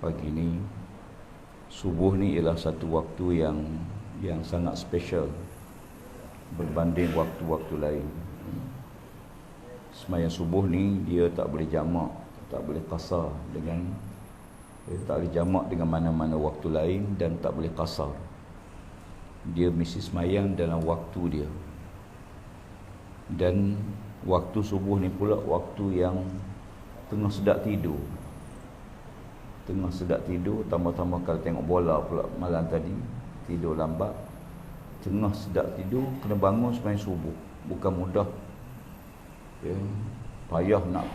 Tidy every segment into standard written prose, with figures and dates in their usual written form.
pagi ni. Subuh ni ialah satu waktu yang sangat special berbanding waktu-waktu lain. Sembahyang subuh ni dia tak boleh jamak, tak boleh qasar dengan tak boleh jamak dengan mana-mana waktu lain dan tak boleh qasar. Dia mesti sembahyang dalam waktu dia. Dan waktu subuh ni pula waktu yang tengah sedap tidur. Tengah sedap tidur, tambah-tambah kalau tengok bola pula malam tadi, tidur lambat. Tengah sedap tidur, kena bangun sembahyang subuh. Bukan mudah. Ya, payah nak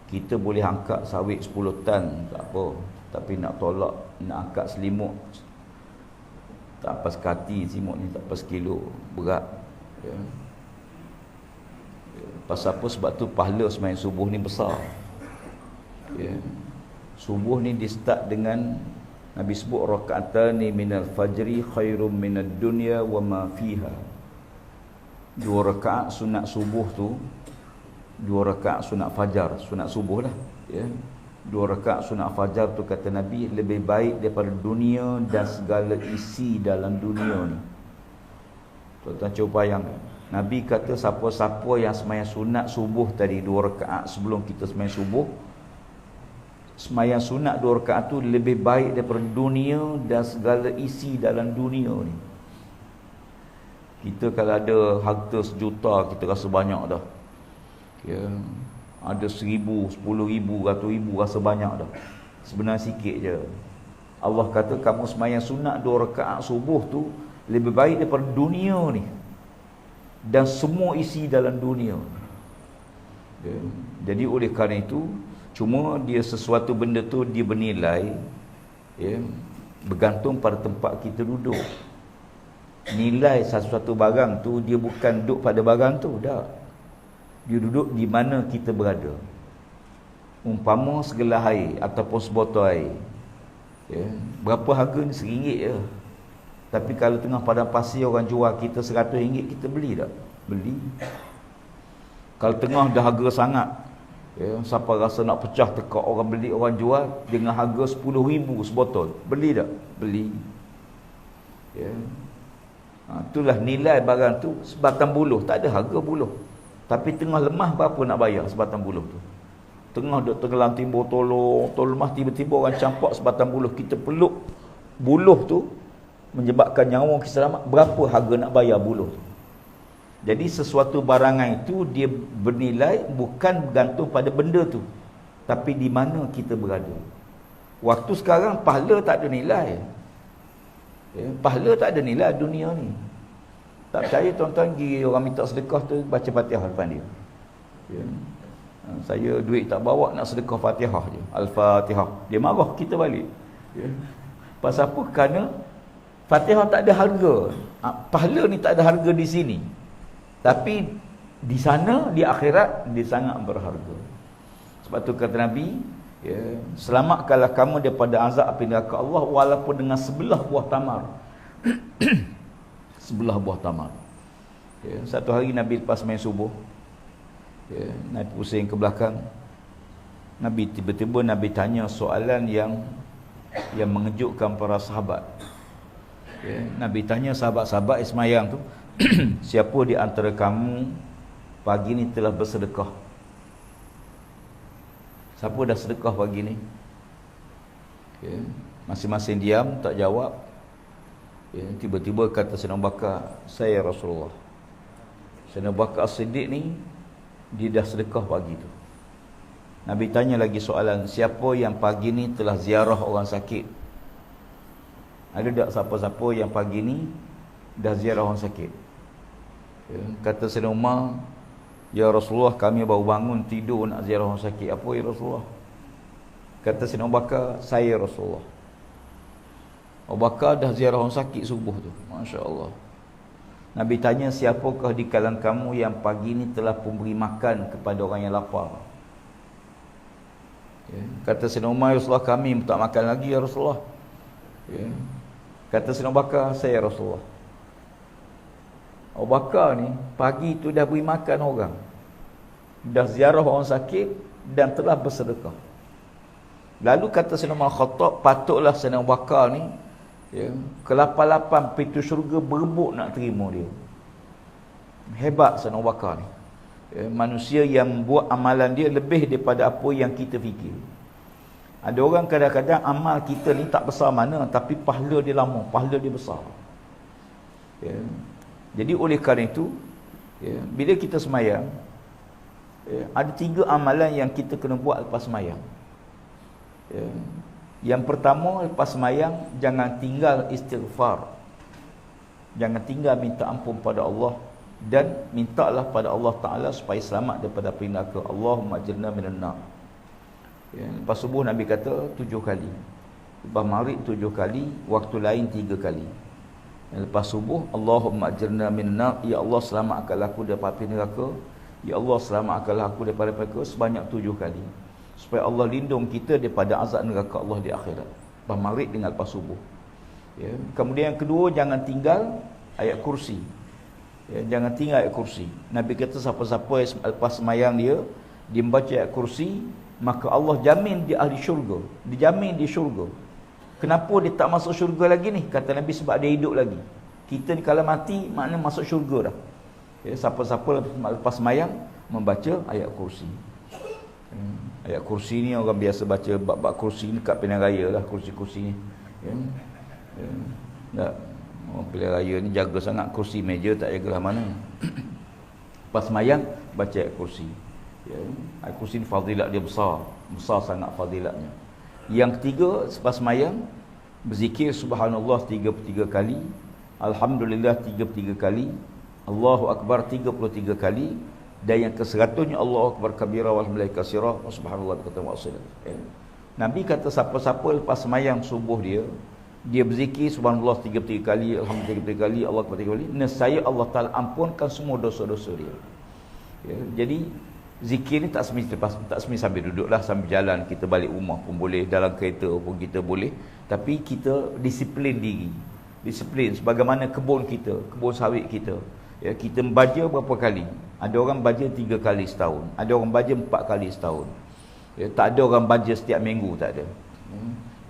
kita boleh angkat sawit 10 tan, tak apa. Tapi nak tolak, nak angkat selimut, tak apa sekati selimut ni, tak apa sekilo, berat. Ya. Pasal apa? Sebab tu pahala sembahyang subuh ni besar. Ya. Subuh ni dia start dengan Nabi sebut rakaatani minal fajri khairum minad dunya wa ma fiha. 2 rakaat sunat subuh tu, 2 rakaat sunat fajar, sunat subuh lah, ya. 2 rakaat sunat fajar tu kata Nabi lebih baik daripada dunia dan segala isi dalam dunia ni. Tuan-tuan cuba bayangkan. Nabi kata siapa-siapa yang sembahyang sunat subuh tadi 2 rakaat sebelum kita sembahyang subuh, sembahyang sunat 2 rakaat tu lebih baik daripada dunia dan segala isi dalam dunia ni. Kita kalau ada harta 1 juta, kita rasa banyak dah. Ya, ada 1,000, 10,000, 100,000 rasa banyak dah. Sebenarnya sikit je. Allah kata kamu sembahyang sunat 2 rakaat subuh tu lebih baik daripada dunia ni dan semua isi dalam dunia. Ya. Jadi oleh kerana itu, cuma dia sesuatu benda tu dia bernilai, ya, bergantung pada tempat kita duduk. Nilai sesuatu barang tu dia bukan duduk pada barang tu, dah. Dia duduk di mana kita berada. Umpama segelas air ataupun sebotol air, ya, berapa harga ni? RM1 je. Tapi kalau tengah padang pasir orang jual kita RM100, kita beli tak? Beli. Kalau tengah dah harga sangat, ya, siapa rasa nak pecah tekak orang beli, orang jual dengan harga RM10,000 sebotol, beli tak? Beli. Ya. Itulah nilai barang tu. Sebatang buluh, tak ada harga buluh. Tapi tengah lemah, berapa nak bayar sebatang buluh tu? Tengah duk tenggelam timbul tolong lemah, tiba-tiba orang campak sebatang buluh, kita peluk buluh tu menyebabkan nyawa kita selamat, berapa harga nak bayar buluh tu? Jadi sesuatu barangan itu dia bernilai bukan bergantung pada benda tu, tapi di mana kita berada. Waktu sekarang pahala tak ada nilai, ya, pahala tak ada nilai dunia ni. Tak percaya tuan-tuan, pergi orang minta sedekah tu, baca Fatihah depan dia, ya. Saya duit tak bawa, nak sedekah Fatihah je, Al-Fatihah. Dia marah kita balik, ya. Pasal apa? Kerana Fatihah tak ada harga. Pahala ni tak ada harga di sini, tapi di sana, di akhirat, dia sangat berharga. Sebab tu kata Nabi, ya, selamatkanlah kamu daripada azab api neraka Allah walaupun dengan sebelah buah tamar. Sebelah buah tamar. Ya, satu hari Nabi lepas main subuh, ya, Nabi pusing ke belakang. Nabi tiba-tiba Nabi tanya soalan yang mengejutkan para sahabat. Ya, Nabi tanya sahabat-sahabat sembahyang tu, siapa di antara kamu pagi ni telah bersedekah? Siapa dah sedekah pagi ni? Ya, masing-masing diam, tak jawab. Ya, tiba-tiba kata Sayyidina Abu Bakar, saya Rasulullah. Sayyidina Abu Bakar As-Siddiq ni dia dah sedekah pagi tu. Nabi tanya lagi soalan, siapa yang pagi ni telah ziarah orang sakit? Ada tak siapa-siapa yang pagi ni dah ziarah orang sakit? Ya, kata Sayyidina Umar, ya Rasulullah, kami baru bangun tidur nak ziarah orang sakit. Apa ya Rasulullah? Kata Sayyidina Abu Bakar, saya Rasulullah. Abu Bakar dah ziarah orang sakit subuh tu. Masya Allah. Nabi tanya, siapakah di kalangan kamu yang pagi ni telah memberi makan kepada orang yang lapar? Ya. Kata Sayyidina Umar, ya Rasulullah, kami tak makan lagi ya Rasulullah. Ya. Kata Sayyidina Abu Bakar, saya Rasulullah. Abu Bakar ni pagi tu dah beri makan orang, dah ziarah orang sakit dan telah bersedekah. Lalu kata Sayyidina Umar Khattab, patutlah Sayyidina Abu Bakar ni, ya, ke-8 pintu syurga berebut nak terima dia. Hebat Sayyidina Abu Bakar ni. Ya, manusia yang buat amalan dia lebih daripada apa yang kita fikir. Ada orang kadang-kadang amal kita ni tak besar mana, tapi pahala dia lama, pahala dia besar. Ya. Jadi oleh kerana itu, ya, bila kita semayang, ya, ada 3 amalan yang kita kena buat lepas semayang. Ya. Yang pertama, lepas semayang, jangan tinggal istighfar. Jangan tinggal minta ampun pada Allah, dan mintalah pada Allah Ta'ala supaya selamat daripada api neraka. Allahumma ajirna minan nar. Ya, lepas subuh Nabi kata 7 kali. Lepas maghrib 7 kali, waktu lain 3 kali. Dan lepas subuh, Allahumma ajirna minan nar, ya Allah selamatkanlah aku daripada api neraka. Ya Allah selamatkanlah aku daripada neraka, sebanyak 7 kali. Supaya Allah lindung kita daripada azab neraka Allah di akhirat. Lepas maghrib dengan lepas subuh. Ya. Kemudian yang kedua, jangan tinggal ayat kursi. Ya, jangan tinggal ayat kursi. Nabi kata siapa-siapa lepas semayang dia membaca ayat kursi, maka Allah jamin dia ahli syurga. Dijamin di syurga. Kenapa dia tak masuk syurga lagi ni? Kata Nabi, sebab dia hidup lagi. Kita ni kalau mati, maknanya masuk syurga dah. Ya, siapa-siapa lepas semayang membaca ayat kursi. Ayat kursi ni orang biasa baca bab-bab kursi ni kat pilihan raya lah, kursi-kursi ni. Ya. Tak. Orang pilihan raya ni jaga sangat kursi meja, tak jagalah mana. Pas semayang baca ayat kursi. Ya. Ayat kursi ni fadilat dia besar. Besar sangat fadilatnya. Yang ketiga, selepas semayang berzikir subhanallah 33 kali, alhamdulillah 33 kali, Allahu akbar 33 kali, dan yang ke-100-nya Allahu akbar kabira walhamdulillahi katsira wa subhanallah kata wasilah. Nabi kata siapa-siapa lepas semayang subuh dia berzikir subhanallah 33 kali, alhamdulillah 33 kali, Allah akbar 33 kali, nescaya Allah Taala ampunkan semua dosa-dosa dia. Ya, jadi zikir ni tak semestinya sambil duduklah, sambil jalan kita balik rumah pun boleh, dalam kereta pun kita boleh, tapi kita disiplin diri. Disiplin sebagaimana kebun kita, kebun sawit kita. Ya, kita membaca berapa kali? Ada orang baca 3 kali setahun, ada orang baca 4 kali setahun. Ya, tak ada orang baca setiap minggu, tak ada.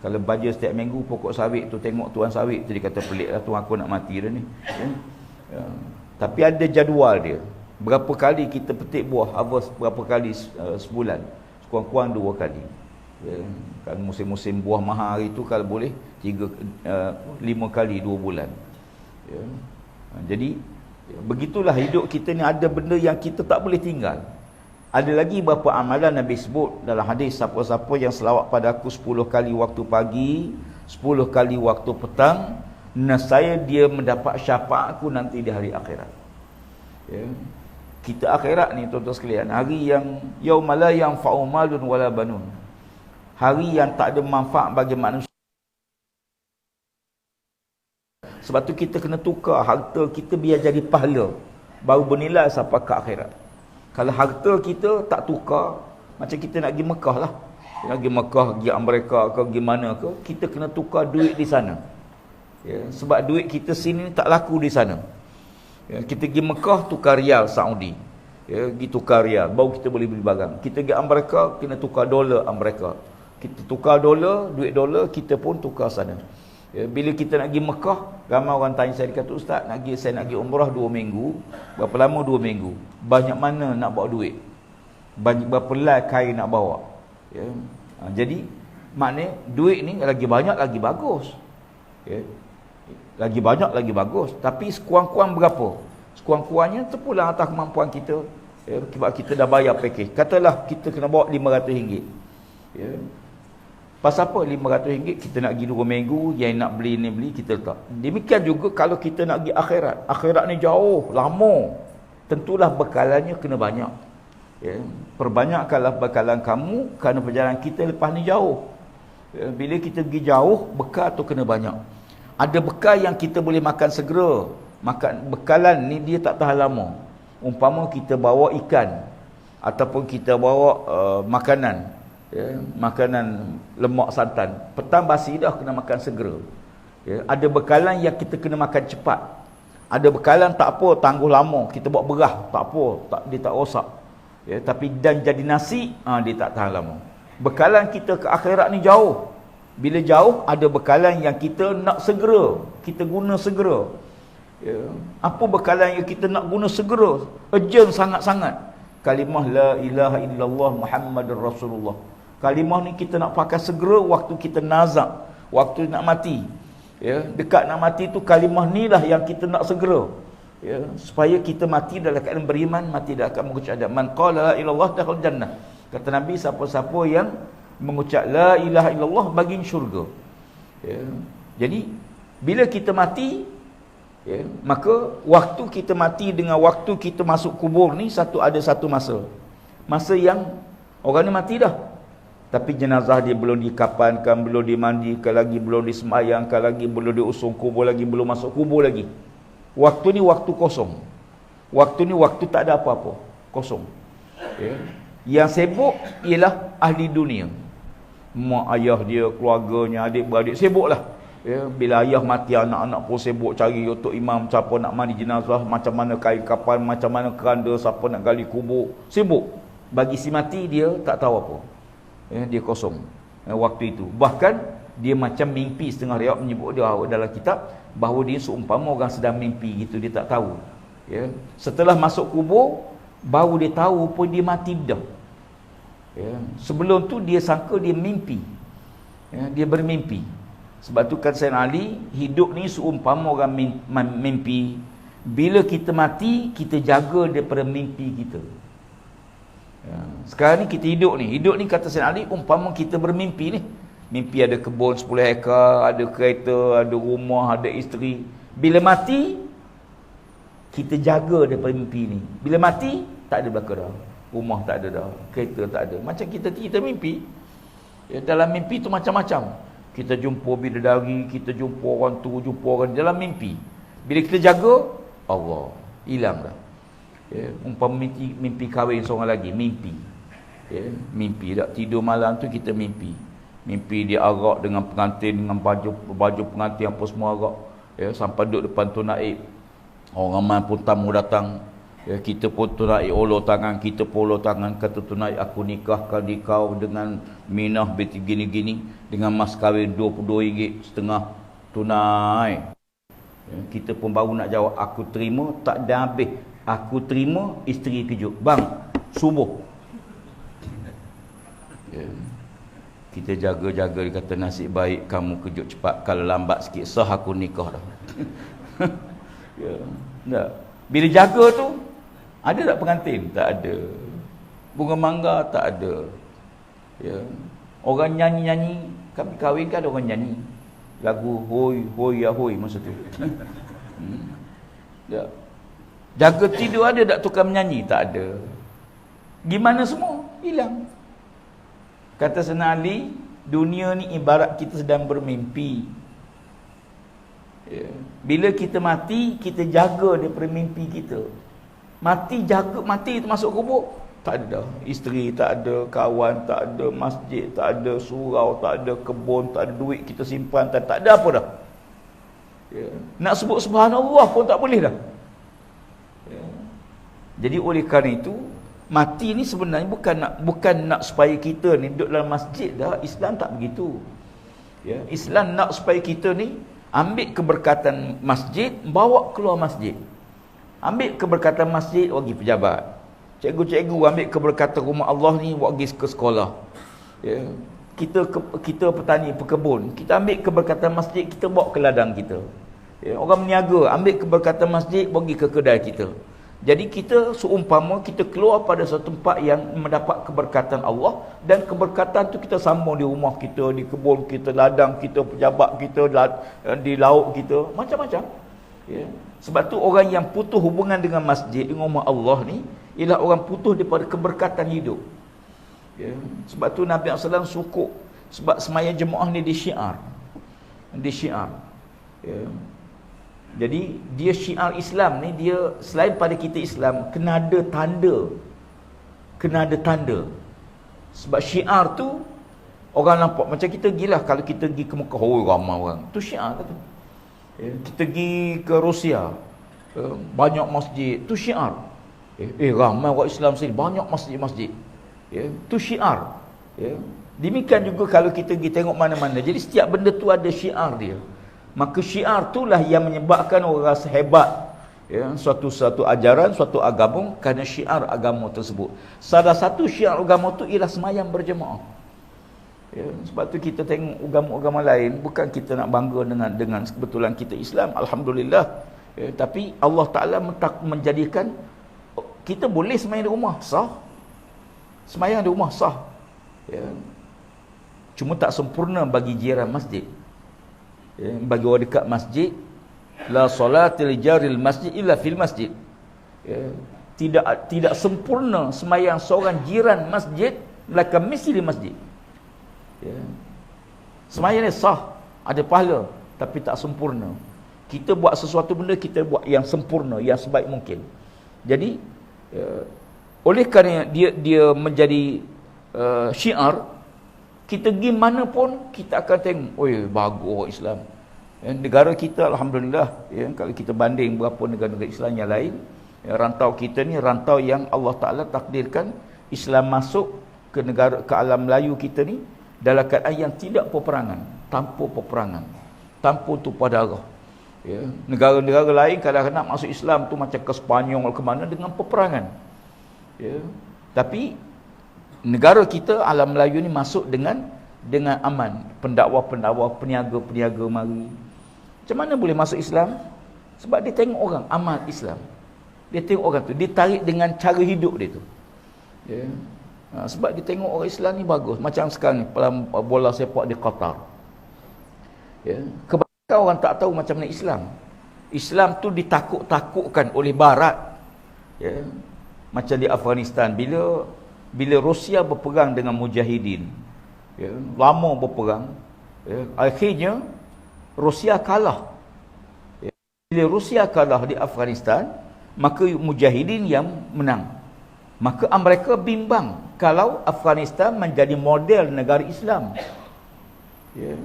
Kalau baca setiap minggu pokok sawit tu, tengok tuan sawit tu, dia kata pelik lah, tuan aku nak mati dah ni. Ya. Tapi ada jadual dia. Berapa kali kita petik buah, harvest berapa kali sebulan, sekurang-kurang 2 kali. Ya. Kalau musim-musim buah mahal hari tu, kalau boleh 5 kali 2 bulan. Ya. Jadi begitulah hidup kita ni, ada benda yang kita tak boleh tinggal. Ada lagi beberapa amalan Nabi sebut dalam hadis, siapa-siapa yang selawat pada aku 10 kali waktu pagi, 10 kali waktu petang, nescaya dia mendapat syafaat aku nanti di hari akhirat. Ya. Kita akhirat ni tuan-tuan sekalian, hari yang yaumala yanfa'u malun wala banun. Hari yang tak ada manfaat bagi manusia. Sebab tu kita kena tukar harta kita biar jadi pahala, baru bernilai sampai ke akhirat. Kalau harta kita tak tukar, macam kita nak pergi Mekah lah, nak pergi Mekah, pergi Amerika ke, pergi mana ke, kita kena tukar duit di sana. Ya, sebab duit kita sini tak laku di sana. Ya, kita pergi Mekah tukar rial Saudi. Ya, pergi tukar rial, baru kita boleh beli barang. Kita pergi Amerika, kena tukar dolar Amerika. Kita tukar dolar, duit dolar, kita pun tukar sana. Ya, bila kita nak pergi Mekah, ramai orang tanya saya, kata ustaz, saya nak pergi umrah 2 minggu. Berapa lama 2 minggu? Banyak mana nak bawa duit? Berapa helai kain nak bawa? Ya. Jadi maknanya duit ni lagi banyak lagi bagus. Ya. Lagi banyak lagi bagus, tapi sekurang-kurang berapa? Sekurang-kurangnya terpulang atas kemampuan kita. Ya, sebab kita dah bayar package. Katalah kita kena bawa RM500. Ya. Pasal apa RM500 kita nak pergi 2 minggu, yang nak beli ni beli, kita letak. Demikian juga kalau kita nak pergi akhirat. Akhirat ni jauh, lama. Tentulah bekalannya kena banyak. Ya. Perbanyakkanlah bekalan kamu, kerana perjalanan kita lepas ni jauh. Ya. Bila kita pergi jauh, bekal tu kena banyak. Ada bekal yang kita boleh makan segera. Bekalan ni dia tak tahan lama. Umpama kita bawa ikan, ataupun kita bawa makanan. Ya, makanan lemak santan, petang basi dah, kena makan segera. Ya, ada bekalan yang kita kena makan cepat. Ada bekalan tak apa, tangguh lama, kita buat berah, tak apa, dia tak rosak. Ya, tapi dan jadi nasi, dia tak tahan lama. Bekalan kita ke akhirat ni jauh. Bila jauh, ada bekalan yang kita nak segera, kita guna segera. Ya. Apa bekalan yang kita nak guna segera? Urgent sangat-sangat. Kalimah la ilaha illallah Muhammadur Rasulullah. Kalimah ni kita nak pakai segera waktu kita nazak, waktu nak mati. Ya, dekat nak mati tu kalimah ni lah yang kita nak segera. Ya, supaya kita mati dalam keadaan beriman, mati dalam keadaan mengucap syahadat. Man qala la ilallah dakhal jannah. Kata Nabi, siapa-siapa yang mengucap la ilaha illallah bagi syurga. Ya. Jadi bila kita mati, ya, maka waktu kita mati dengan waktu kita masuk kubur ni ada satu masa. Masa yang orang ni mati dah, tapi jenazah dia belum dikapankan, belum dimandikan lagi, belum disembayangkan lagi, belum diusung kubur lagi, belum masuk kubur lagi. Waktu ni waktu kosong. Waktu ni waktu tak ada apa-apa, kosong. Ya. Yang sibuk ialah ahli dunia. Mak ayah dia, keluarganya, adik-beradik sibuklah. Ya, bila ayah mati, anak-anak pun sibuk cari untuk imam, siapa nak mandi jenazah, macam mana kain kapal, macam mana keranda, siapa nak gali kubur, sibuk. Bagi si mati dia tak tahu apa. Ya, dia kosong. Ya, waktu itu. Bahkan dia macam mimpi, setengah riwayat menyebut dia dalam kitab bahawa dia seumpama orang sedang mimpi gitu, dia tak tahu. Ya, setelah masuk kubur baru dia tahu pun dia mati dah. Ya, sebelum tu dia sangka dia mimpi. Ya, dia bermimpi. Sebab tu kan Sayyidina Ali, hidup ni seumpama orang mimpi. Bila kita mati, kita jaga daripada mimpi kita. Ya, sekarang ni kita hidup ni kata Sayyidina Ali, umpama kita bermimpi ni. Mimpi ada kebun 10 hektar, ada kereta, ada rumah, ada isteri. Bila mati, kita jaga daripada mimpi ni. Bila mati, tak ada belaka dah. Rumah tak ada dah, kereta tak ada. Macam kita mimpi. Ya, dalam mimpi tu macam-macam. Kita jumpa bidadari, kita jumpa orang tu, jumpa orang dalam mimpi. Bila kita jaga, Allah hilang dah. Ya, umpama mimpi kahwin seorang lagi, mimpi. Ya, mimpi tak tidur malam tu kita mimpi. Mimpi dia arak dengan pengantin, dengan baju pengantin apa semua arak. Ya, sampai duduk depan tu naib. Orang ramai pun tamu datang. Ya, kita pun tu naik ulur tangan, kita pun ulur tangan, kata tu naik, aku nikahkan di kau dengan minah begini-gini, dengan mas kahwin RM22.5 tunai. Ya, kita pun baru nak jawab, aku terima, tak ada habis. Aku terima, isteri kejut. Bang, subuh. Ya, kita jaga-jaga, dia kata nasib baik kamu kejut cepat, kalau lambat sikit sah aku nikah dah. Ya, tak. Bila jaga tu, ada tak pengantin? Tak ada. Bunga mangga tak ada. Ya. Orang nyanyi-nyanyi, kami kahwin kan ada orang nyanyi. Lagu hoi hoi ya hoi masa tu. Ya. Jaga tidur ada tak tukang menyanyi? Tak ada. Gimana semua? Hilang. Kata Sayyidina Ali, dunia ni ibarat kita sedang bermimpi. Ya. Bila kita mati, kita jaga daripada mimpi kita. Mati, jaga, mati itu masuk kubur, tak ada dah. Isteri tak ada, kawan tak ada, masjid tak ada, surau tak ada, kebun tak ada, duit kita simpan tak ada apa dah. Ya. Nak sebut subhanallah pun tak boleh dah. Ya. Jadi oleh kerana itu, mati ni sebenarnya bukan nak supaya kita ni duduk dalam masjid dah. Islam tak begitu. Ya. Islam nak supaya kita ni ambil keberkatan masjid, bawa keluar masjid. Ambil keberkatan masjid, bagi pejabat. Cikgu-cikgu ambil keberkatan rumah Allah ni, bagi ke sekolah. Ya. Kita petani, pekebun, kita ambil keberkatan masjid, kita bawa ke ladang kita. Ya. Orang meniaga, ambil keberkatan masjid, bagi ke kedai kita. Jadi kita seumpama kita keluar pada satu tempat yang mendapat keberkatan Allah, dan keberkatan tu kita sambung di rumah kita, di kebun kita, ladang kita, pejabat kita, di laut kita, macam-macam. Ya. Sebab tu orang yang putus hubungan dengan masjid, dengan rumah Allah ni, ialah orang putus daripada keberkatan hidup. Ya. Sebab tu Nabi SAW sukuk, sebab semaya jemaah ni disyiar. Disyiar. Ya. Jadi dia syiar Islam ni, dia selain pada kita Islam, kena ada tanda. Kena ada tanda. Sebab syiar tu orang nampak macam kita gilah kalau kita pergi ke Mekah, oh ramai orang. Tu syiar tu. Ya, kita pergi ke Rusia, banyak masjid, tu syiar. Ramai orang Islam sini, banyak masjid-masjid. Ya, tu syiar. Ya. Demikian juga kalau kita pergi tengok mana-mana. Jadi setiap benda tu ada syiar dia. Maka syiar itulah yang menyebabkan orang rasa hebat, ya, suatu ajaran, suatu agama, kerana syiar agama tersebut. Salah satu syiar agama tu ialah sembahyang berjemaah. Ya, sebab tu kita tengok agama-agama lain, bukan kita nak bangga dengan kebetulan kita Islam, alhamdulillah. Ya, tapi Allah Taala menjadikan kita boleh sembahyang di rumah, sah. Sembahyang di rumah sah. Ya. Cuma tak sempurna bagi jiran masjid. Ya, bagi orang dekat masjid, la salata li jaril masjid illa fil masjid. Ya, tidak sempurna sembahyang seorang jiran masjid melainkan mesti di masjid. Ya. Sembahyang ni sah, ada pahala, tapi tak sempurna. Kita buat sesuatu benda, kita buat yang sempurna, yang sebaik mungkin. Jadi oleh kerana dia menjadi syiar, kita pergi mana pun kita akan tengok, oi bagus orang Islam. Ya, negara kita alhamdulillah, ya, kalau kita banding beberapa negara-negara Islam yang lain, ya, rantau kita ni rantau yang Allah Taala takdirkan Islam masuk ke negara, ke alam Melayu kita ni dalam keadaan yang tidak peperangan, tanpa tumpah darah. Ya, negara-negara lain kadang-kadang masuk Islam tu macam ke Sepanyol ke mana dengan peperangan. Ya, tapi negara kita alam Melayu ni masuk dengan aman. Pendakwa-pendakwa, peniaga-peniaga mari. Macam mana boleh masuk Islam? Sebab dia tengok orang amal Islam. Dia tengok orang tu, dia tarik dengan cara hidup dia tu. Ya. Sebab dia tengok orang Islam ni bagus. Macam sekarang ni bola sepak di Qatar. Ya. Kebanyakan orang tak tahu macam mana Islam. Islam tu ditakut-takutkan oleh Barat. Ya. Macam di Afghanistan, bila Rusia berperang dengan Mujahidin, ya, lama berperang, ya, akhirnya Rusia kalah. Ya, bila Rusia kalah di Afghanistan, maka Mujahidin yang menang. Maka mereka bimbang kalau Afghanistan menjadi model negara Islam. Ya,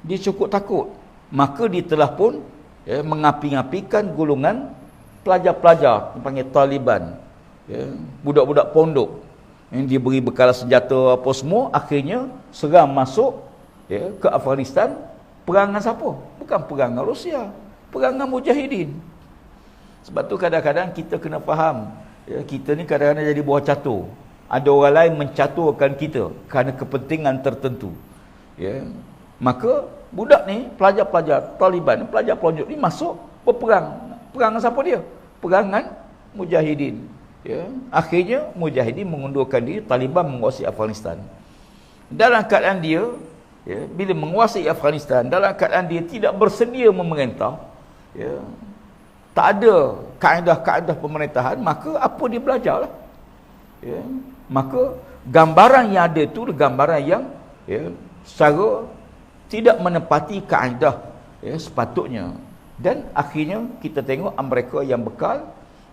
dia cukup takut. Maka dia telah pun, ya, mengapi-apikan golongan pelajar-pelajar, dipanggil Taliban. Ya, budak-budak pondok. Dia beri bekal senjata apa semua, akhirnya serang masuk, ya, ke Afghanistan. Perang dengan siapa? Bukan perang dengan Rusia, perang dengan Mujahidin. Sebab tu kadang-kadang kita kena faham, ya, kita ni kadang-kadang jadi buah catur. Ada orang lain mencaturkan kita kerana kepentingan tertentu. Ya. Maka budak ni, pelajar-pelajar Taliban, pelajar-pelajar ni masuk berperang. Perang dengan siapa dia? Perang dengan Mujahidin. Ya, akhirnya Mujahidin mengundurkan diri, Taliban menguasai Afghanistan. Dalam keadaan dia, ya, bila menguasai Afghanistan, dalam keadaan dia tidak bersedia memerintah, ya, tak ada kaedah-kaedah pemerintahan, maka apa dia belajarlah. Ya, maka gambaran yang ada itu gambaran yang, ya, secara tidak menepati kaedah, ya, sepatutnya. Dan akhirnya kita tengok mereka yang bekal,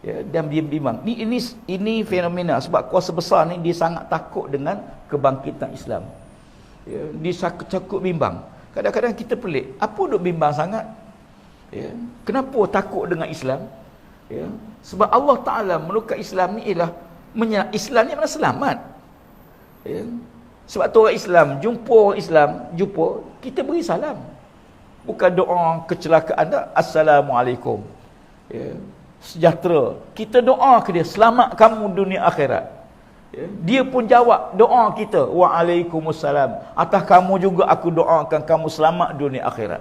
ya, dan dia bimbang. Ini fenomena sebab kuasa besar ni dia sangat takut dengan kebangkitan Islam. Ya, dia cukup bimbang. Kadang-kadang kita pelik, apa duk bimbang sangat? Ya, kenapa takut dengan Islam? Ya, sebab Allah Taala menukar Islam ni ialah Islam ni mana selamat. Ya, sebab tu orang Islam jumpa kita beri salam. Bukan doa kecelakaan dah, assalamualaikum. Ya, sejahtera. Kita doa ke dia, selamat kamu dunia akhirat. Ya, dia pun jawab doa kita, waalaikumsalam. Atas kamu juga aku doakan kamu selamat dunia akhirat.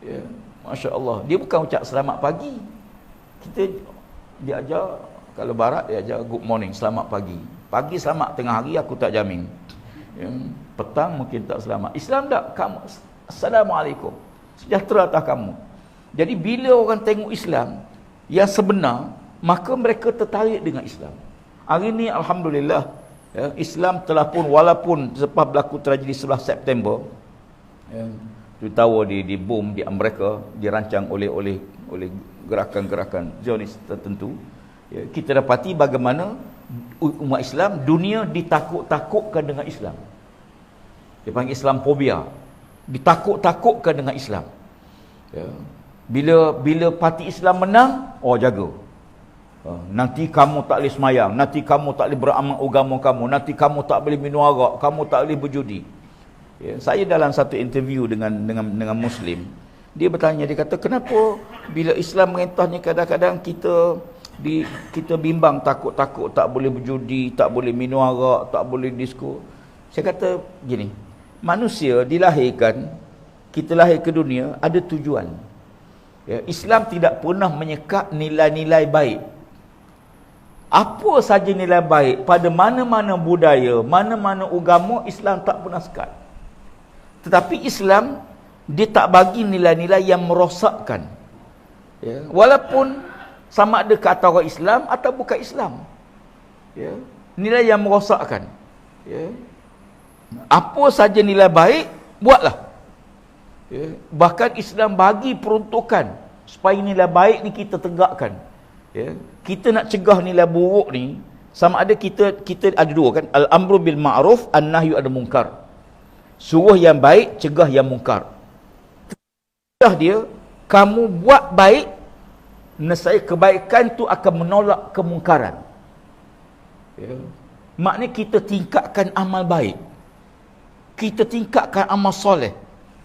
Ya, Masya Allah. Dia bukan ucap selamat pagi. Dia ajar, kalau barat dia ajar good morning, selamat pagi. Pagi selamat, tengah hari aku tak jamin. Ya, petang mungkin tak selamat. Islam tak, kamu assalamualaikum, sejahtera atas kamu. Jadi bila orang tengok Islam yang sebenar, maka mereka tertarik dengan Islam. Hari ini alhamdulillah, ya, Islam telah pun, walaupun selepas berlaku tragedi 11 September, ya, tahu di bom di Amerika dirancang oleh gerakan-gerakan Zionis tertentu, ya, kita dapati bagaimana umat Islam, dunia ditakut-takutkan dengan Islam. Dia panggil Islamfobia. Ditakut-takutkan dengan Islam. Ya. Bila parti Islam menang, oh jaga. Nanti kamu tak boleh semayang, nanti kamu tak boleh beramal agama kamu, nanti kamu tak boleh minum arak, kamu tak boleh berjudi. Saya dalam satu interview dengan Muslim, dia bertanya, dia kata, kenapa bila Islam merintah ni kadang-kadang kita bimbang, takut tak boleh berjudi, tak boleh minum arak, tak boleh disko. Saya kata gini, manusia dilahirkan, kita lahir ke dunia ada tujuan. Islam tidak pernah menyekat nilai-nilai baik. Apa saja nilai baik pada mana-mana budaya, mana-mana agama, Islam tak pernah sekat. Tetapi Islam, dia tak bagi nilai-nilai yang merosakkan. Walaupun sama ada kata orang Islam atau bukan Islam. Nilai yang merosakkan. Apa saja nilai baik, buatlah. Bahkan Islam bagi peruntukan supaya nilai baik ni kita tegakkan. Kita nak cegah nilai buruk ni, sama ada kita ada dua kan, al-amru bil ma'ruf, an-nahyu anil munkar. Suruh yang baik, cegah yang munkar. Cegah dia, kamu buat baik, nescaya kebaikan tu akan menolak kemungkaran. Maknanya kita tingkatkan amal baik, kita tingkatkan amal soleh.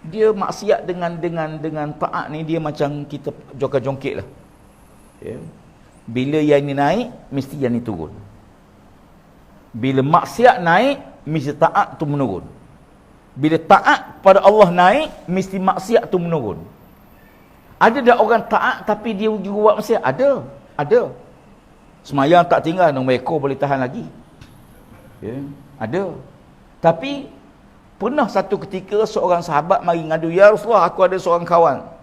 Dia maksiat dengan taat ni, dia macam kita joget-jongkit lah. Bila yang ni naik, mesti yang ni turun. Bila maksiat naik, mesti taat tu menurun. Bila taat pada Allah naik, mesti maksiat tu menurun. Ada tak orang taat tapi dia juga buat maksiat? Ada. Semayang tak tinggal, nombor ekor boleh tahan lagi. Ada. Tapi pernah satu ketika seorang sahabat mari ngadu, ya Rasulullah, aku ada seorang kawan.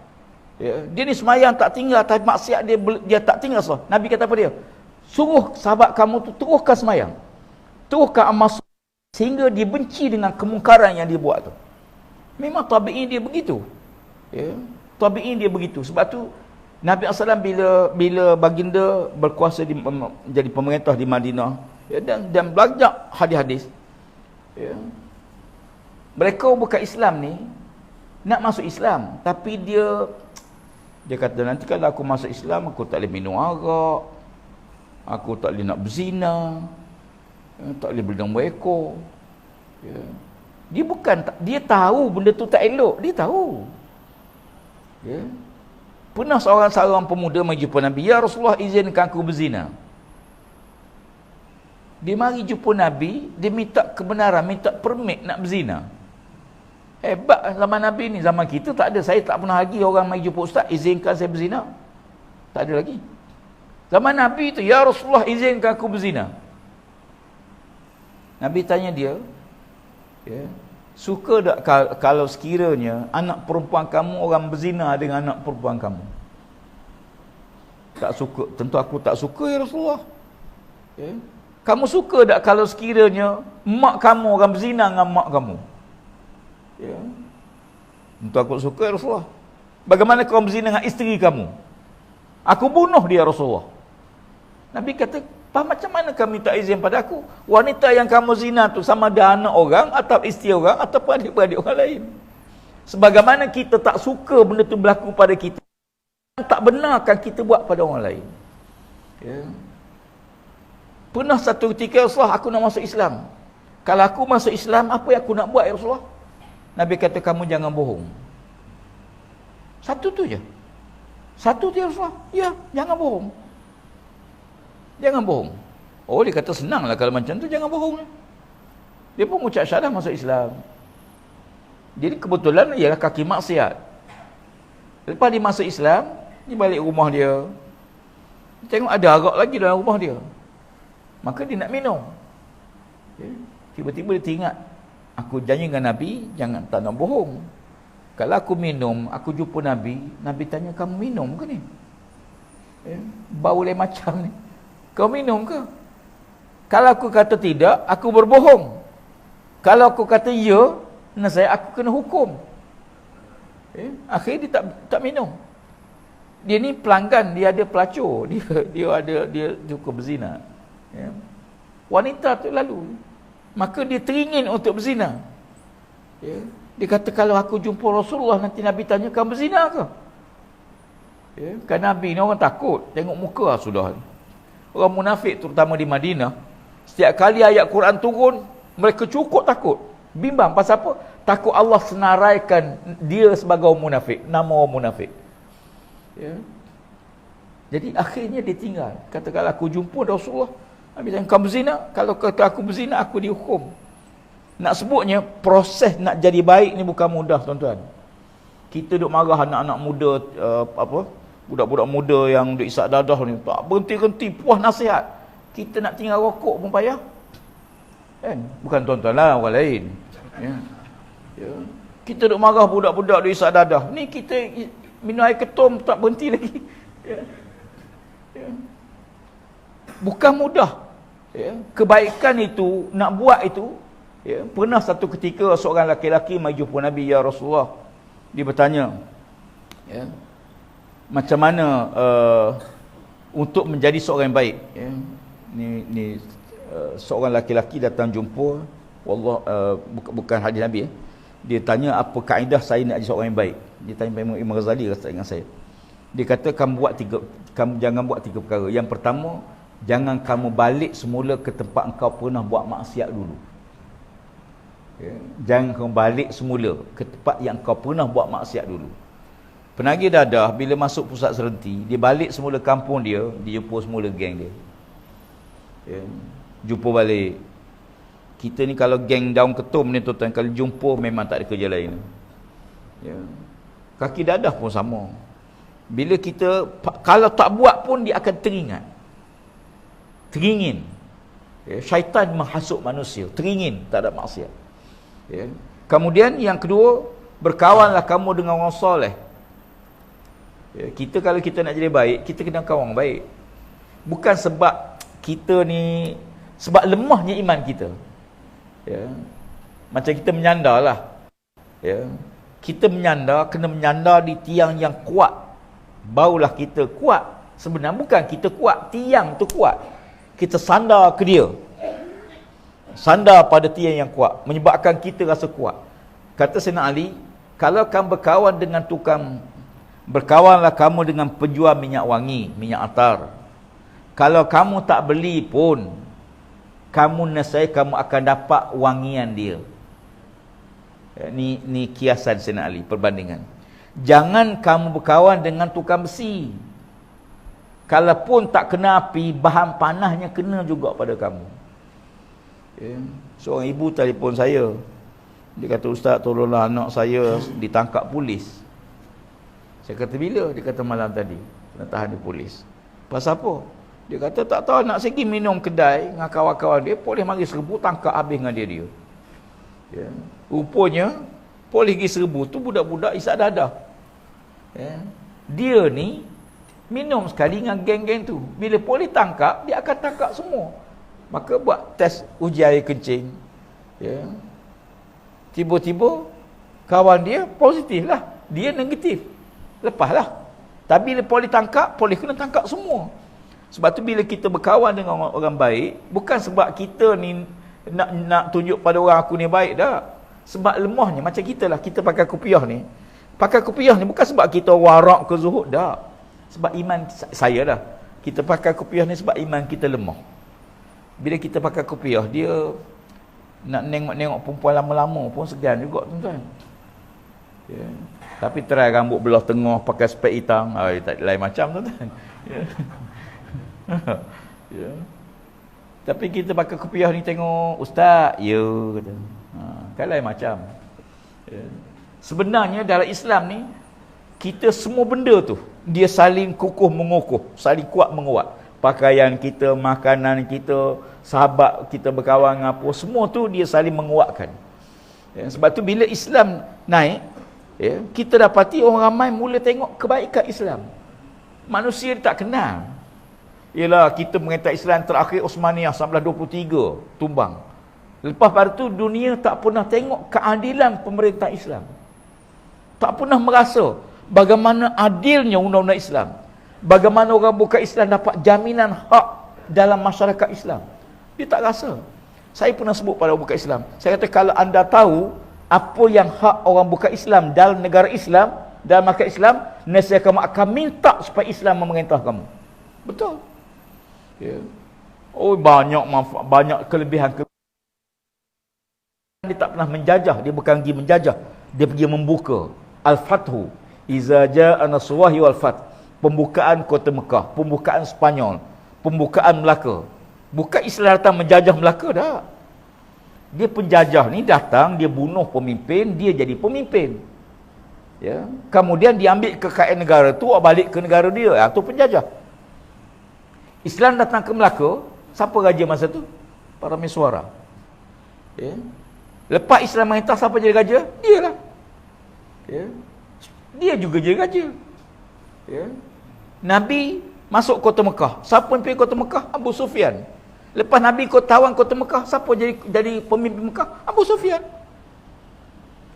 Dia ni semayang tak tinggal, tapi maksiat dia tak tinggal. Nabi kata apa dia? Suruh sahabat kamu tu teruskan semayang, teruskan amal, sehingga dia benci dengan kemungkaran yang dia buat tu. Memang tabi'in dia begitu. Tabi'in dia begitu. Sebab tu Nabi SAW bila baginda berkuasa jadi pemerintah di Madinah, dan belajar hadis-hadis, mereka bukan Islam ni nak masuk Islam, tapi dia kata, nanti kalau aku masuk Islam, aku tak boleh minum arak, aku tak boleh nak berzina, tak boleh beli nombor ekor. Dia tahu benda tu tak elok, dia tahu. Pernah seorang pemuda mari jumpa Nabi, ya Rasulullah, izinkan aku berzina. Dia mari jumpa Nabi, dia minta kebenaran, minta permit nak berzina. Hebat zaman Nabi ni. Zaman kita tak ada. Saya tak pernah lagi orang mari jumpa ustaz, izinkan saya berzina. Tak ada lagi. Zaman Nabi tu, ya Rasulullah, izinkan aku berzina. Nabi tanya dia, suka tak kalau sekiranya anak perempuan kamu orang berzina dengan anak perempuan kamu? Tak suka. Tentu aku tak suka, ya Rasulullah. Kamu suka tak kalau sekiranya mak kamu orang berzina dengan mak kamu? Tentu aku suka, ya Rasulullah. Bagaimana kau berzina dengan isteri kamu? Aku bunuh dia, Rasulullah. Nabi kata, macam mana kamu minta izin pada aku? Wanita yang kamu zina tu sama ada anak orang, atau isteri orang, ataupun adik-beradik orang lain. Sebagaimana kita tak suka benda tu berlaku pada kita, tak benarkan kita buat pada orang lain. Pernah satu ketika, Rasulullah, aku nak masuk Islam. Kalau aku masuk Islam, apa yang aku nak buat, ya Rasulullah? Nabi kata, kamu jangan bohong. Satu tu je. Satu tu, ya Rasulullah. Ya, jangan bohong. Jangan bohong. Oh, dia kata senanglah kalau macam tu, jangan bohong. Dia pun ucap syahadah masuk Islam. Jadi kebetulan ialah kaki maksiat. Lepas dia masuk Islam, dia balik rumah dia. Dia tengok ada arak lagi dalam rumah dia. Maka dia nak minum. Tiba-tiba dia teringat, aku janji dengan Nabi, jangan tak nak bohong. Kalau aku minum, aku jumpa Nabi, Nabi tanya, kamu minum ke ni? Bau lain macam ni. Kau minum ke? Kalau aku kata tidak, aku berbohong. Kalau aku kata ya, aku kena hukum. Akhirnya dia tak minum. Dia ni pelanggan, dia ada pelacur, dia suka berzina. Wanita tu lalu, maka dia teringin untuk berzina. Dia kata, kalau aku jumpa Rasulullah, nanti Nabi tanya, kamu berzina ke? Kan Nabi ni orang takut tengok muka sudah. orang munafik terutama di Madinah, setiap kali ayat Quran turun, mereka cukup takut. Bimbang pasal apa? Takut Allah senaraikan dia sebagai orang munafik, nama orang munafik. Ya. Jadi akhirnya dia tinggal. Katakanlah aku jumpa Rasulullah, habis kau berzina, kalau kata aku berzina aku dihukum. Nak sebutnya proses nak jadi baik ni bukan mudah, tuan-tuan. Kita duk marah anak-anak muda budak-budak muda yang duk isak dadah ni, tak berhenti-henti puas nasihat. Kita nak tinggal rokok pun payah. Kan? Bukan tuan-tuan lah, orang lain. Ya. Ya. Kita duk marah budak-budak duk isak dadah. Ni kita minum air ketum tak berhenti lagi. Ya. Ya. Bukan mudah. Ya. Kebaikan itu, nak buat itu, ya. Pernah satu ketika seorang lelaki maju jumpa Nabi, ya Rasulullah. Dia bertanya, ya, macam mana untuk menjadi seorang yang baik. Ya. Ni seorang lelaki datang jumpa, wallah, bukan hadis Nabi. Dia tanya apa kaedah saya nak jadi seorang yang baik. Dia tanya Imam Ghazali rasa dengan saya. Dia kata kamu jangan buat tiga perkara. Yang pertama, jangan kamu balik semula ke tempat engkau pernah buat maksiat dulu. Ya. Jangan kamu balik semula ke tempat yang kau pernah buat maksiat dulu. Penagih dadah bila masuk pusat serenti, dia balik semula kampung dia jumpa semula geng dia. Ya. Jumpa balik. Kita ni kalau geng daun ketum ni tuan-tuan, kalau jumpa memang tak ada kerja lain. Ya. Kaki dadah pun sama. Bila kita, kalau tak buat pun dia akan teringin. Ya. Syaitan menghasut manusia, teringin tak ada maksiat. Ya. Kemudian yang kedua, berkawanlah kamu dengan orang soleh. Ya. Kita kalau kita nak jadi baik, kita kena kawan baik. Bukan sebab kita ni, sebab lemahnya iman kita. Ya. Macam kita menyandar lah. Ya. Kita menyandar, kena menyandar di tiang yang kuat, barulah kita kuat. Sebenarnya bukan kita kuat, tiang tu kuat. Kita sandar ke dia, sandar pada tiang yang kuat, menyebabkan kita rasa kuat. Kata Sayyidina Ali, kalau kamu berkawan dengan berkawanlah kamu dengan penjual minyak wangi, minyak atar. Kalau kamu tak beli pun, kamu akan dapat wangian dia. Ni kiasan Sayyidina Ali, perbandingan. Jangan kamu berkawan dengan tukang besi. Kalaupun tak kena api, bahan panasnya kena juga pada kamu. Ya. Seorang ibu telefon saya. Dia kata, Ustaz tolonglah anak saya ditangkap polis. Saya kata bila? Dia kata malam tadi kena tahan di polis. Pasal apa? Dia kata tak tahu, anak saya pergi minum kedai dengan kawan-kawan dia, polis mari serbu tangkap habis dengan dia. Ya. Rupanya polis pergi serbu tu budak-budak isak dadah. Ya. Dia ni minum sekali dengan geng-geng tu. Bila polis tangkap, dia akan tangkap semua. Maka buat test uji air kencing. Ya. Tiba-tiba kawan dia positif lah, dia negatif. Lepaslah. Tapi bila polis tangkap, polis kena tangkap semua. Sebab tu bila kita berkawan dengan orang baik, bukan sebab kita ni nak tunjuk pada orang aku ni baik dah. Sebab lemahnya macam kita lah, kita pakai kopiah ni. Pakai kopiah ni bukan sebab kita warak ke zuhud dah. Sebab iman saya dah. Kita pakai kopiah ni sebab iman kita lemah. Bila kita pakai kopiah, dia nak nengok-nengok perempuan lama-lama pun segan juga, tuan-tuan. Ya. Tapi try rambut belah tengah, pakai spek hitam, tak lain macam, tuan-tuan. Ya. Ya. Tapi kita pakai kopiah ni tengok ustaz, ya kata. Kan lain macam. Ya. Sebenarnya dalam Islam ni, kita semua benda tu dia saling kukuh mengukuh, saling kuat menguat. Pakaian kita, makanan kita, sahabat kita berkawan dengan apa, semua tu dia saling menguatkan. Ya, sebab tu bila Islam naik, ya, kita dapati orang ramai mula tengok kebaikan Islam. Manusia tak kenal. Ialah kita mengentai Islam terakhir Osmaniyah 1923 tumbang. Lepas pada tu dunia tak pernah tengok keadilan pemerintah Islam. Tak pernah merasa bagaimana adilnya undang-undang Islam. Bagaimana orang bukan Islam dapat jaminan hak dalam masyarakat Islam. Dia tak rasa. Saya pernah sebut pada orang bukan Islam. Saya kata kalau anda tahu apa yang hak orang bukan Islam dalam negara Islam, dalam masyarakat Islam, nescaya kamu akan minta supaya Islam memerintah kamu. Betul. Ya. Oh, banyak manfaat, banyak kelebihan. Dia tak pernah menjajah, dia bukan pergi menjajah, dia pergi membuka. Al-Fathu, iza jaa nasrullahi wal fath. Pembukaan kota Mekah, pembukaan Spanyol, pembukaan Melaka. Bukan Islam datang menjajah Melaka dah. Dia penjajah ni datang, dia bunuh pemimpin, dia jadi pemimpin. Ya, kemudian diambil kekayaan negara tu, balik ke negara dia. Itu penjajah. Islam datang ke Melaka, siapa raja masa tu? Para mesuara. Ya. Lepas Islam merintah, siapa jadi raja? Dia lah. Ya. Dia juga jadi raja. Ya. Nabi masuk kota Mekah. Siapa pemimpin kota Mekah? Abu Sufyan. Lepas Nabi tawan kota Mekah, siapa jadi pemimpin Mekah? Abu Sufyan.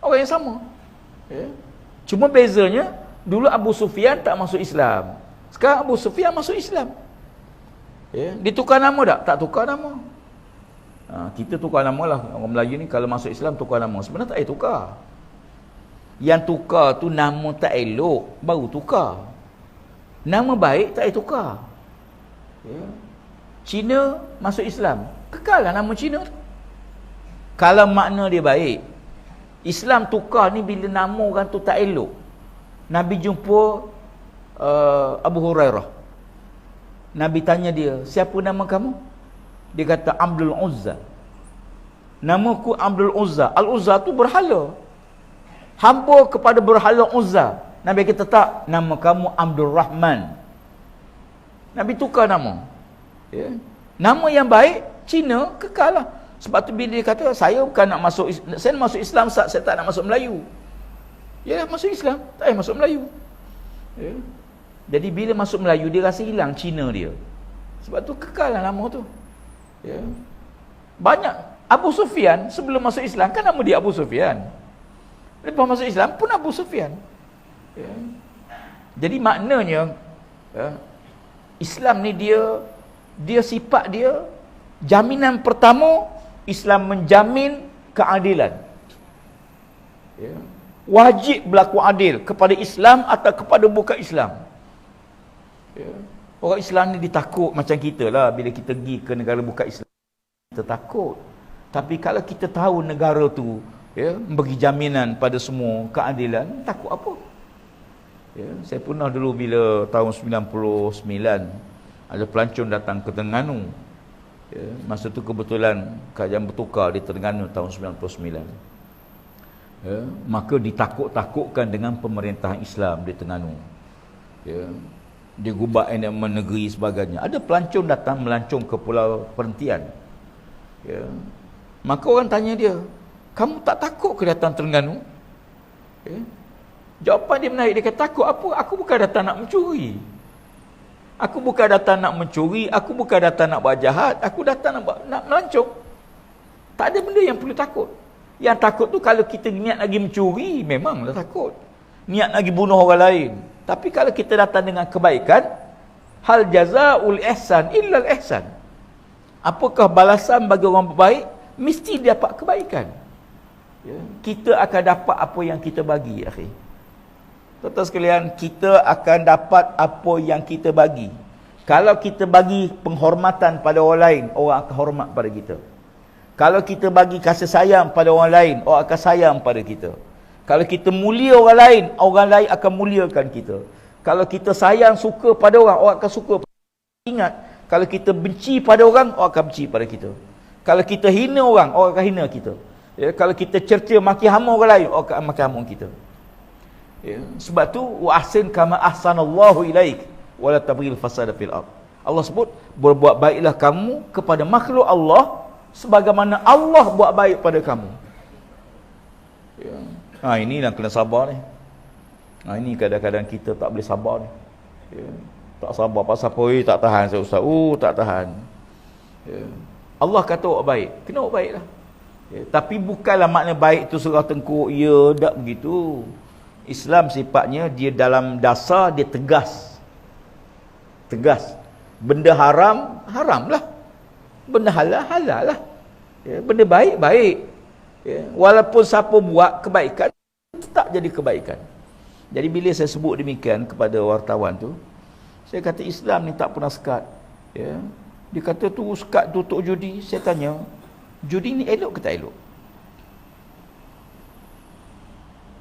Orang yang sama. Ya. Cuma bezanya, dulu Abu Sufyan tak masuk Islam. Sekarang Abu Sufyan masuk Islam. Ya. Ditukar nama tak? Tak tukar nama. Kita tukar nama lah. Orang Melayu ni kalau masuk Islam tukar nama. Sebenarnya tak payah tukar. Yang tukar tu nama tak elok, baru tukar. Nama baik tak payah tukar. Ya. Cina masuk Islam, kekallah nama Cina tu. Kalau makna dia baik. Islam tukar ni bila nama orang tu tak elok. Nabi jumpa Abu Hurairah. Nabi tanya dia, siapa nama kamu? Dia kata Abdul Uzza. Namaku Abdul Uzza. Al-Uzza tu berhala. Hamba kepada berhala Uzza. Nabi kata tak, nama kamu Abdul Rahman. Nabi tukar nama. Ya. Nama yang baik, Cina, kekal lah. Sebab tu bila dia kata, saya bukan nak masuk, saya nak masuk Islam, saya tak nak masuk Melayu. Ya, masuk Islam, tak payah masuk Melayu. Ya. Jadi bila masuk Melayu, dia rasa hilang Cina dia. Sebab tu kekal lah nama tu. Ya. Banyak Abu Sufyan sebelum masuk Islam kan nama dia Abu Sufyan. Lepas masuk Islam pun Abu Sufyan. Ya. Jadi maknanya Islam ni dia sifat dia, jaminan pertama, Islam menjamin keadilan. Ya. Wajib berlaku adil kepada Islam atau kepada bukan Islam. Ya. Orang Islam ni ditakut macam kita lah. Bila kita pergi ke negara bukan Islam, kita takut. Tapi kalau kita tahu negara tu bagi jaminan pada semua keadilan, takut apa? Ya, saya pernah dulu bila tahun 99 ada pelancong datang ke Terengganu. Ya, masa tu kebetulan kerajaan bertukar di Terengganu tahun 99. Ya, maka ditakut-takutkan dengan pemerintahan Islam di Terengganu. Ya, dia gubak elemen negeri sebagainya. Ada pelancong datang melancong ke pulau perhentian. Ya. Maka orang tanya dia, kamu tak takut ke datang Terengganu? Ya. Jawapan dia menarik, dia kata, takut apa? Aku bukan datang nak mencuri. Aku bukan datang nak mencuri, aku bukan datang nak buat jahat, aku datang nak melancong. Tak ada benda yang perlu takut. Yang takut tu kalau kita niat lagi mencuri, memanglah takut. Niat lagi bunuh orang lain. Tapi kalau kita datang dengan kebaikan, hal jazaa'ul ihsan illal ihsan. Apakah balasan bagi orang baik? Mesti dapat kebaikan. Ya. Kita akan dapat apa yang kita bagi, akhi. Tuan-tuan sekalian, kita akan dapat apa yang kita bagi. Kalau kita bagi penghormatan pada orang lain, orang akan hormat pada kita. Kalau kita bagi kasih sayang pada orang lain, orang akan sayang pada kita. Kalau kita mulia orang lain akan muliakan kita. Kalau kita sayang, suka pada orang akan suka. Ingat, kalau kita benci pada orang akan benci pada kita. Kalau kita hina orang akan hina kita. Ya, kalau kita cerca maki hama orang lain, orang akan maki hama kita. Ya, sebab tu wa ahsin kama ahsanallahu ilaik wala tabghil fasada fil ard. Allah sebut, berbuat baiklah kamu kepada makhluk Allah sebagaimana Allah buat baik pada kamu. Ya. Ini yang kena sabar ni. Ini kadang-kadang kita tak boleh sabar ni. Ya. Tak sabar pasal apa? Tak tahan saya ustaz. Tak tahan. Ya. Allah kata buat baik, kena buat baiklah. Ya. Tapi bukanlah makna baik tu serah tengkuk. Ya, tak begitu. Islam sifatnya dia dalam dasar dia tegas. Tegas. Benda haram, haramlah. Benda halal, halal lah. Ya. Benda baik, baik. Ya. Walaupun siapa buat kebaikan, tetap jadi kebaikan. Jadi bila saya sebut demikian kepada wartawan tu, saya kata Islam ni tak pernah sekat. Ya. Dia kata tu ustaz tutup judi. Saya tanya, judi ni elok ke tak elok?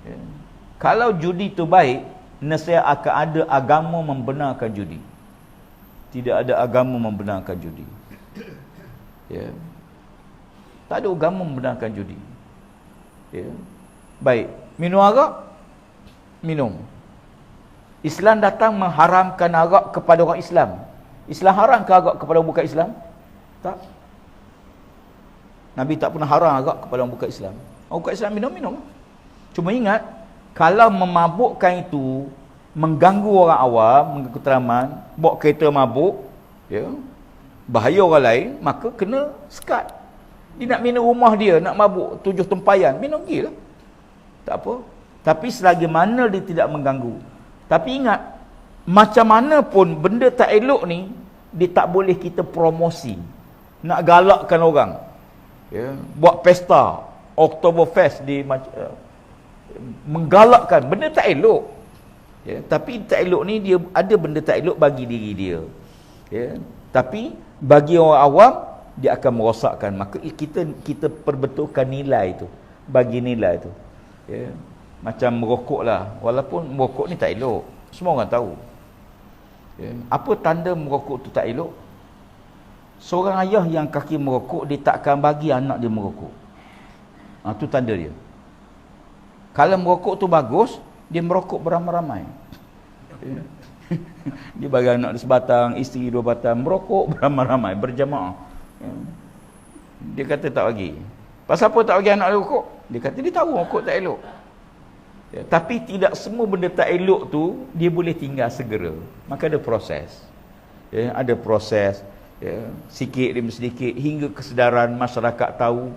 Ya. Kalau judi tu baik, nescaya akan ada agama membenarkan judi. Tidak ada agama membenarkan judi. Ya. Tak ada agama membenarkan judi. Ya. Baik, minum arak, minum. Islam datang mengharamkan arak kepada orang Islam. Islam haram ke arak kepada orang bukan Islam? Tak. Nabi tak pernah haram arak kepada orang bukan Islam. Orang bukan Islam minum. Cuma ingat, kalau memabukkan itu mengganggu orang awam, mengganggu teraman, bawa kereta mabuk, ya, bahaya orang lain, maka kena sekat. Dia nak minum rumah dia, nak mabuk 7 tempayan, minum pergi lah. Tak apa. Tapi selagi mana dia tidak mengganggu. Tapi ingat, macam mana pun benda tak elok ni, dia tak boleh kita promosi. Nak galakkan orang. Ya, buat pesta, Oktoberfest di menggalakkan benda tak elok. Ya, tapi tak elok ni dia ada benda tak elok bagi diri dia. Ya, tapi bagi orang awam dia akan merosakkan. Maka kita perbetulkan nilai itu, bagi nilai itu. Ya, macam merokok lah. Walaupun merokok ni tak elok, semua orang tahu. Ya, apa tanda merokok tu tak elok? Seorang ayah yang kaki merokok, dia takkan bagi anak dia merokok. Tu tanda dia. Kalau merokok tu bagus, dia merokok beramai-ramai. Ya. Dia bagi anak dia sebatang, isteri 2 batang, merokok beramai-ramai, berjamaah. Ya. Dia kata tak bagi. Pasal apa tak bagi anak dia rokok? Dia kata dia tahu rokok tak elok. Ya, tapi tidak semua benda tak elok tu dia boleh tinggal segera. Maka ada proses. Ya, ada proses. Ya, sikit demi sedikit hingga kesedaran masyarakat tahu,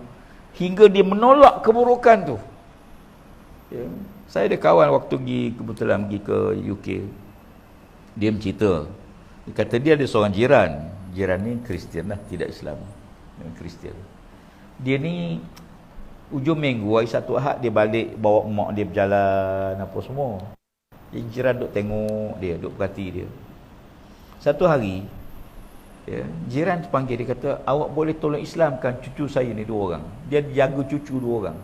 hingga dia menolak keburukan tu. Ya, saya ada kawan waktu kebetulan pergi ke UK. Dia bercerita. Dia kata dia ada seorang jiran. Jiran ni Kristian lah, tidak Islam. Kristian. Dia ni ujung minggu, hari Sabtu Ahad dia balik bawa mak dia berjalan apa semua. Dia jiran duk tengok dia, duk perhati dia. Satu hari, ya, jiran tu panggil dia kata, awak boleh tolong Islamkan cucu saya ni 2 orang. Dia jaga cucu 2 orang.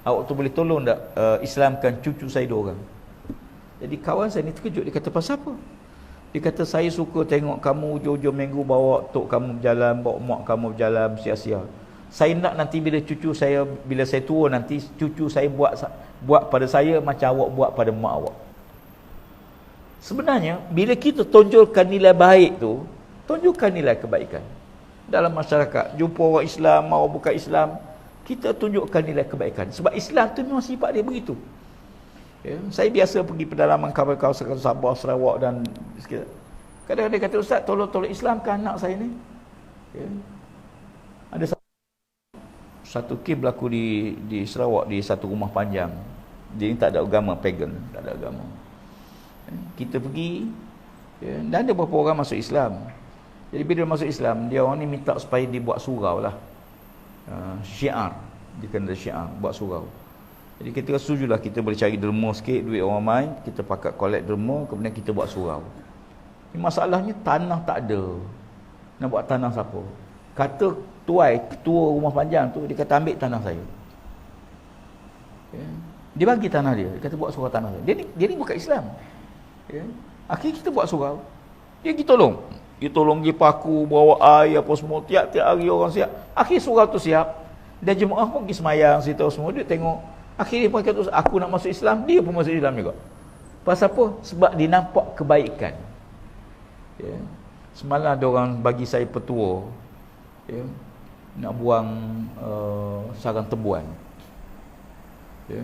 Awak tu boleh tolong tak Islamkan cucu saya 2 orang. Jadi kawan saya ni terkejut. Dia kata, pasal apa? Dia kata, saya suka tengok kamu hujung-hujung minggu bawa tok kamu berjalan, bawa mak kamu berjalan sia-sia. Saya nak nanti bila cucu saya, bila saya tua nanti, cucu saya buat pada saya macam awak buat pada mak awak. Sebenarnya, bila kita tonjolkan nilai baik tu, tunjukkan nilai kebaikan dalam masyarakat. Jumpa orang Islam, orang bukan Islam, kita tunjukkan nilai kebaikan. Sebab Islam tu memang sifat dia begitu. Ya, saya biasa pergi pedalaman kawasan Sabah, Sarawak dan sekitar. Kadang-kadang dia kata, Ustaz, tolong Islamkan anak saya ni. Ya. Ada satu kes berlaku di Sarawak, di satu rumah panjang. Dia ni tak ada agama, pagan, tak ada agama. Kita pergi, ya, dan ada beberapa orang masuk Islam. Jadi bila dia masuk Islam, dia orang ni minta supaya dibuat surau lah. Syiar. Dia kena syiar, buat surau. Jadi kita setujulah, kita boleh cari derma sikit, duit orang main, kita pakat collect derma, kemudian kita buat surau. Masalahnya tanah tak ada. Nak buat tanah siapa? Kata ketua rumah panjang tu, dia kata ambil tanah saya. Ya. Dia bagi tanah dia kata buat surau tanah saya. Dia ni bukan Islam. Ya. Akhirnya kita buat surau. Dia pergi tolong. Dia tolong pergi paku, bawa air apa semua. Tiap-tiap hari orang siap. Akhir surau tu siap. Dan jemaah pun pergi semayang, situ semua. Dia tengok. Akhirnya dia pun kata, aku nak masuk Islam. Dia pun masuk Islam juga. Pasal apa? Sebab dia nampak kebaikan. Ya. Semalam ada orang bagi saya petua. Ya. Nak buang sarang tebuan. Ya.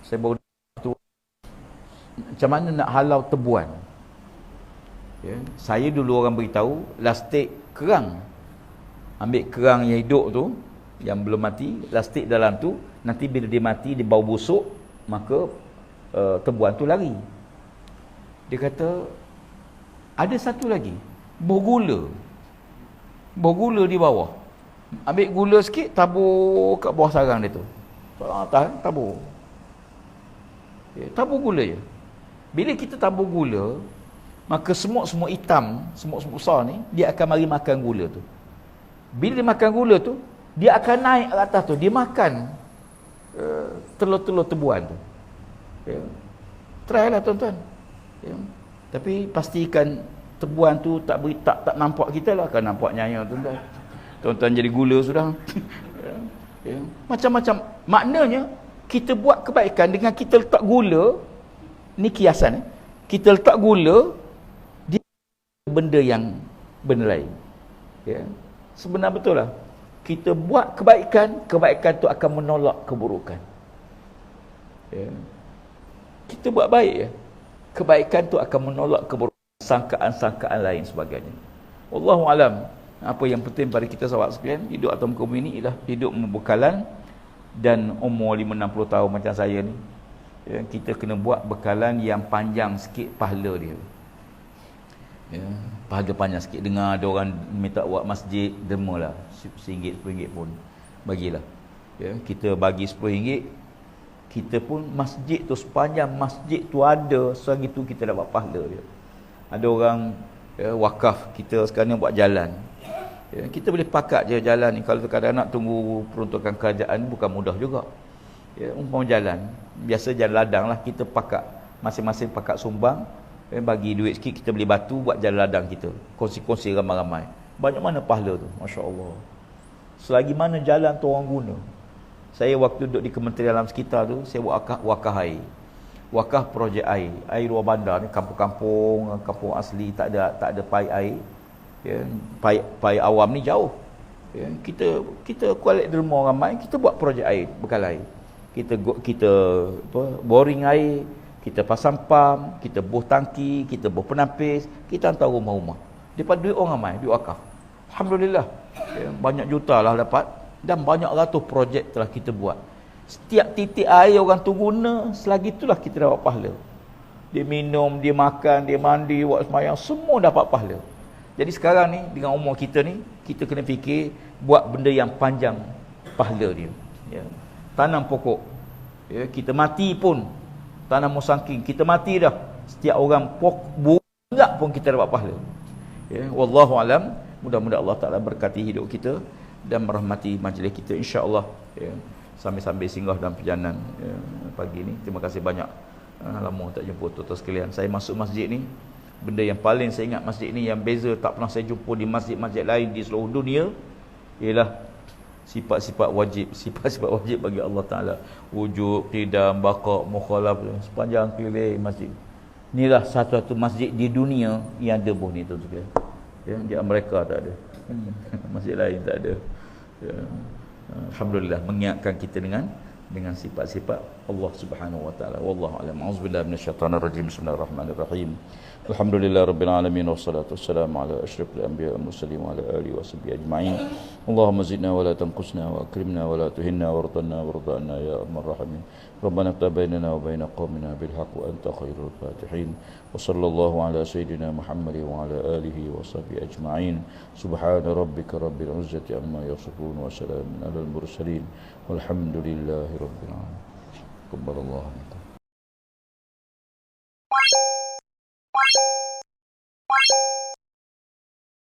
Saya baru tu macam mana nak halau tebuan. Ya. Saya dulu orang beritahu lastik kerang. Ambil kerang yang hidup tu, yang belum mati, lastik dalam tu, nanti bila dia mati, dia bau busuk, maka tebuan tu lari. Dia kata ada satu lagi, bergula. Bergula di bawah. Ambil gula sikit, tabur kat bawah sarang dia tu. Atas, tabur. Ya, tabur gula je. Bila kita tabur gula, Maka semut-semut hitam, semut-semut besar ni, dia akan mari makan gula tu. Bila dia makan gula tu, dia akan naik ke atas tu, dia makan telur-telur tebuan tu. Ya. Try lah tuan-tuan. Ya. Tapi pastikan tebuan tu tak nampak kita lah. Kan nampak nyaya tuan-tuan. Tuan-tuan jadi gula sudah. Ya. Ya. Macam-macam. Maknanya, kita buat kebaikan dengan kita letak gula, ni kiasan. Kita letak gula, dia benda lain. Ya. Sebenar betul lah. Kita buat kebaikan, kebaikan tu akan menolak keburukan. Ya. Kita buat baik ya, kebaikan tu akan menolak keburukan, sangkaan-sangkaan lain sebagainya. Wallahu alam. Apa yang penting pada kita sahabat sekalian, hidup atas muka bumi ni ialah hidup membekalan, dan umur 50-60 tahun macam saya ni, ya, kita kena buat bekalan yang panjang sikit pahala dia. Ya, pahala panjang sikit. Dengar ada orang minta buat masjid, dermalah RM1, RM10 pun bagilah. Ya, kita bagi RM10, kita pun masjid tu, sepanjang masjid tu ada, selagi tu kita dapat pahala dia. Ada orang ya, wakaf kita sekarang buat jalan. Ya, kita boleh pakat je jalan ni. Kalau kadang nak tunggu peruntukan kerajaan bukan mudah juga. Ya, umpama jalan, biasa jalan ladang lah, kita pakat, masing-masing pakat sumbang, bagi duit sikit, kita beli batu buat jalan ladang kita. Kongsi-kongsi ramai-ramai. Banyak mana pahala tu, Masya Allah. Selagi mana jalan tu orang guna. Saya waktu duduk di Kementerian Alam Sekitar tu, saya buat wakaf air. Wakaf projek air. Air luar bandar ni, kampung-kampung, kampung asli, tak ada pai air. Ya, pai awam ni jauh. Ya, kita kualiti derma ramai, kita buat projek air, bekal air. Kita boring air, kita pasang pam, kita buh tangki, kita buh penapis, kita hantar rumah-rumah. Daripada duit orang ramai, duit wakaf. Alhamdulillah. Ya, banyak juta lah dapat. Dan banyak ratus projek telah kita buat. Setiap titik air orang tu guna, selagi itulah kita dapat pahala. Dia minum, dia makan, dia mandi, buat semayang, semua dapat pahala. Jadi sekarang ni, dengan umur kita ni, kita kena fikir, buat benda yang panjang pahala dia. Ya. Tanam pokok. Ya, kita mati pun, tanam musangking, kita mati dah. Setiap orang bunga pun kita dapat pahala. Ya. Wallahu alam. Mudah-mudahan Allah Ta'ala berkati hidup kita dan merahmati majlis kita, insya-Allah. Ya. Sambil-sambil singgah dalam perjalanan ya, pagi ni. Terima kasih banyak. Lama tak jumpa tuan-tuan sekalian. Saya masuk masjid ni, benda yang paling saya ingat masjid ni, yang beza tak pernah saya jumpa di masjid-masjid lain di seluruh dunia, ialah sifat-sifat wajib bagi Allah Ta'ala. Wujud, qidam, baqa', mukhalaf, sepanjang keliling masjid. Inilah satu-satu masjid di dunia yang ada buh ni tuan-tuan sekalian. Ya, di Amerika tak ada. Masjid lain tak ada. Ya. Alhamdulillah, mengingatkan kita dengan sifat-sifat Allah Subhanahu wa taala. Wallahu a'lam. Auzubillahi minasyaitonir rajim. Bismillahirrahmanirrahim. Alhamdulillahirabbil alamin wassalatu wassalamu ala asyrafil anbiya'i wal mursalin wa ala alihi washabihi ajma'in. Allahumma zidna wa la tanqusna wa akrimna wa la tuhinna warḍana warḍana ya arhamar rahimin. Rabbana tabayyana wa baina qaumina bil haqq wa anta khairul fatihin. Wa sallallahu ala sayyidina Muhammad wa ala alihi washabihi ajma'in. Subhana rabbika rabbil izzati amma yasifun wa salamun alal mursalin walhamdulillahi rabbil alamin. Qabbalallahu minkum.